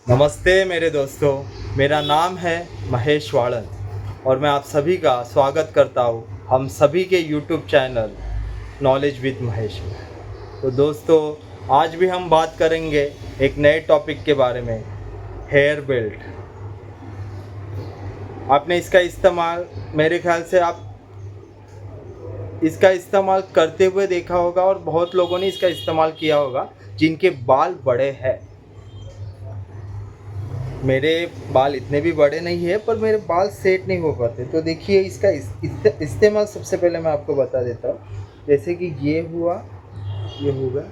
नमस्ते मेरे दोस्तों, मेरा नाम है महेश वाड़न और मैं आप सभी का स्वागत करता हूँ हम सभी के YouTube channel knowledge with Mahesh में। तो दोस्तों, आज भी हम बात करेंगे एक नए टॉपिक के बारे में, हेयर बेल्ट। आपने इसका इस्तेमाल, मेरे ख्याल से आप इसका इस्तेमाल करते हुए देखा होगा और बहुत लोगों ने इसका इस्तेमाल किया होगा जिनके बाल बड़े हैं। मेरे बाल इतने भी बड़े नहीं है पर मेरे बाल सेट नहीं हो पाते। तो देखिए, इसका इस्तेमाल सबसे पहले मैं आपको बता देता हूँ। जैसे कि ये हुआ, ये होगा,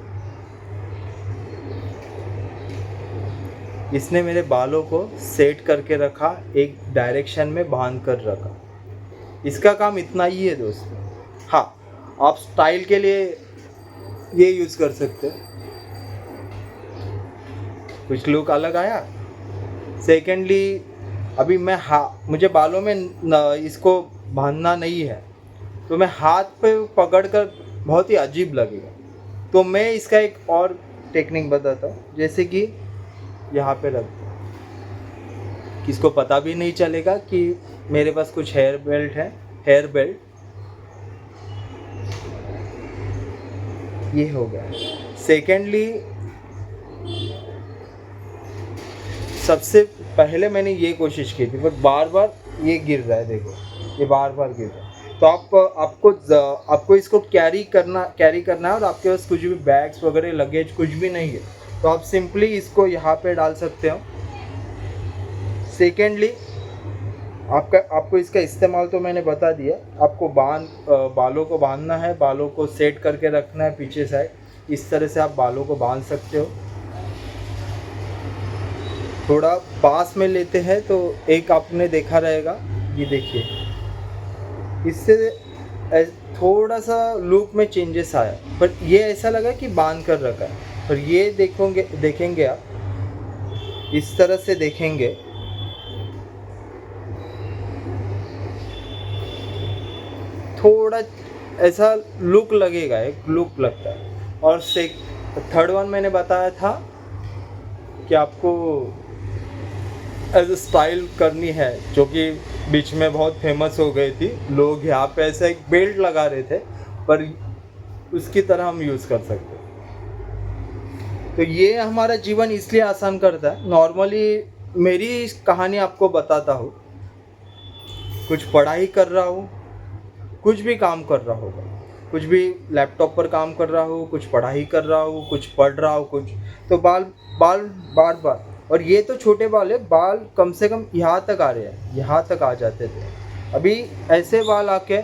इसने मेरे बालों को सेट करके रखा, एक डायरेक्शन में बांध कर रखा। इसका काम इतना ही है दोस्तों। हाँ, आप स्टाइल के लिए ये यूज़ कर सकते हैं, कुछ लुक अलग आया। सेकेंडली, अभी मैं मुझे बालों में इसको बांधना नहीं है, तो मैं हाथ पे पकड़ कर बहुत ही अजीब लगेगा। तो मैं इसका एक और टेक्निक बताता हूँ। जैसे कि यहाँ पे रख दो, किसको पता भी नहीं चलेगा कि मेरे पास कुछ हेयर बेल्ट है। हेयर बेल्ट ये हो गया। सेकेंडली, सबसे पहले मैंने ये कोशिश की थी, पर बार बार ये गिर रहा है। देखो, ये बार बार गिर रहा है। तो आपको इसको कैरी करना है और आपके पास कुछ भी बैग्स वगैरह, लगेज कुछ भी नहीं है, तो आप सिंपली इसको यहाँ पे डाल सकते हो। सेकेंडली, आपको इसका इस्तेमाल तो मैंने बता दिया। आपको बालों को बांधना है, बालों को सेट करके रखना है पीछे साइड। इस तरह से आप बालों को बांध सकते हो। थोड़ा पास में लेते हैं तो एक आपने देखा रहेगा, ये देखिए, इससे थोड़ा सा लुक में चेंजेस आया, पर ये ऐसा लगा कि बांध कर रखा है। पर ये देखेंगे आप, इस तरह से देखेंगे, थोड़ा ऐसा लुक लगेगा, एक लुक लगता है। और थर्ड वन मैंने बताया था कि आपको एज स्टाइल करनी है, जो कि बीच में बहुत फेमस हो गई थी। लोग यहाँ पे ऐसा एक बेल्ट लगा रहे थे, पर उसकी तरह हम यूज़ कर सकते हैं। तो ये हमारा जीवन इसलिए आसान करता है। नॉर्मली मेरी कहानी आपको बताता हूँ। कुछ पढ़ाई कर रहा हूँ, कुछ भी काम कर रहा होगा, कुछ भी लैपटॉप पर काम कर रहा हूँ, कुछ पढ़ाई कर रहा हूँ, कुछ पढ़ रहा हूँ, कुछ तो बाल बार बार, और ये तो छोटे बाल है, बाल कम से कम यहाँ तक आ रहे हैं, यहाँ तक आ जाते थे। अभी ऐसे बाल आके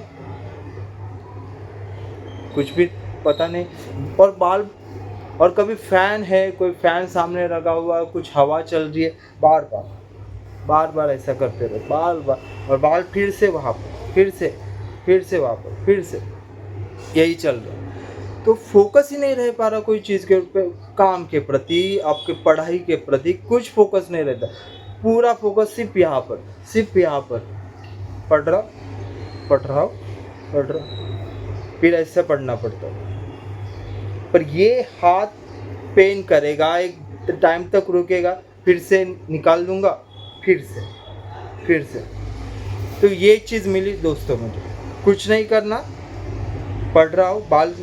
कुछ भी पता नहीं। और कभी फ़ैन है, कोई फ़ैन सामने लगा हुआ, कुछ हवा चल रही है, बार बार ऐसा करते रहे, बार, और बाल फिर से वहाँ पर, फिर से वहाँ पर, फिर से यही चल रहा है। तो फोकस ही नहीं रह पा रहा कोई चीज़ के ऊपर, काम के प्रति, आपके पढ़ाई के प्रति कुछ फोकस नहीं रहता। पूरा फोकस सिर्फ यहाँ पर, पढ़ रहा, फिर ऐसे पढ़ना पड़ता है। पर ये हाथ पेन करेगा, एक टाइम तक रुकेगा, फिर से निकाल दूंगा, फिर से। तो ये चीज़ मिली दोस्तों मुझे। कुछ नहीं करना, पढ़ रहा हूँ, बाल,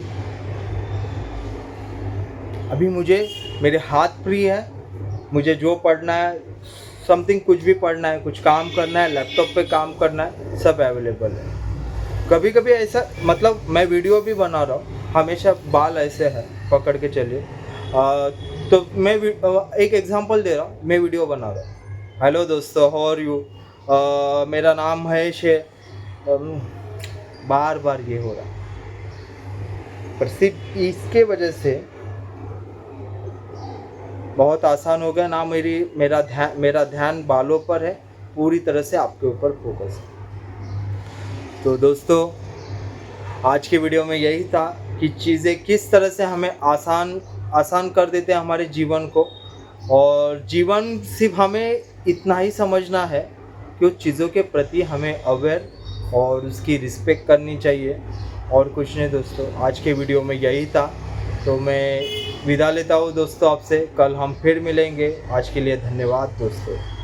अभी मेरे हाथ फ्री है, मुझे जो पढ़ना है, समथिंग कुछ भी पढ़ना है, कुछ काम करना है, लैपटॉप पे काम करना है, सब अवेलेबल है। कभी कभी ऐसा, मतलब मैं वीडियो भी बना रहा हूँ, हमेशा बाल ऐसे है, पकड़ के चलिए। तो मैं एक एग्जांपल दे रहा हूँ, मैं वीडियो बना रहा हूँ। हेलो दोस्तों, हाउ आर यू, मेरा नाम महेश है। बार बार ये हो रहा, पर सिर्फ इसके वजह से बहुत आसान हो गया ना। मेरा ध्यान बालों पर है, पूरी तरह से आपके ऊपर फोकस है। तो दोस्तों, आज के वीडियो में यही था कि चीज़ें किस तरह से हमें आसान कर देते हैं हमारे जीवन को। और जीवन सिर्फ हमें इतना ही समझना है कि उस चीज़ों के प्रति हमें अवेयर और उसकी रिस्पेक्ट करनी चाहिए, और कुछ नहीं दोस्तों। आज के वीडियो में यही था। तो मैं विदा लेता हूँ दोस्तों आपसे। कल हम फिर मिलेंगे। आज के लिए धन्यवाद दोस्तों।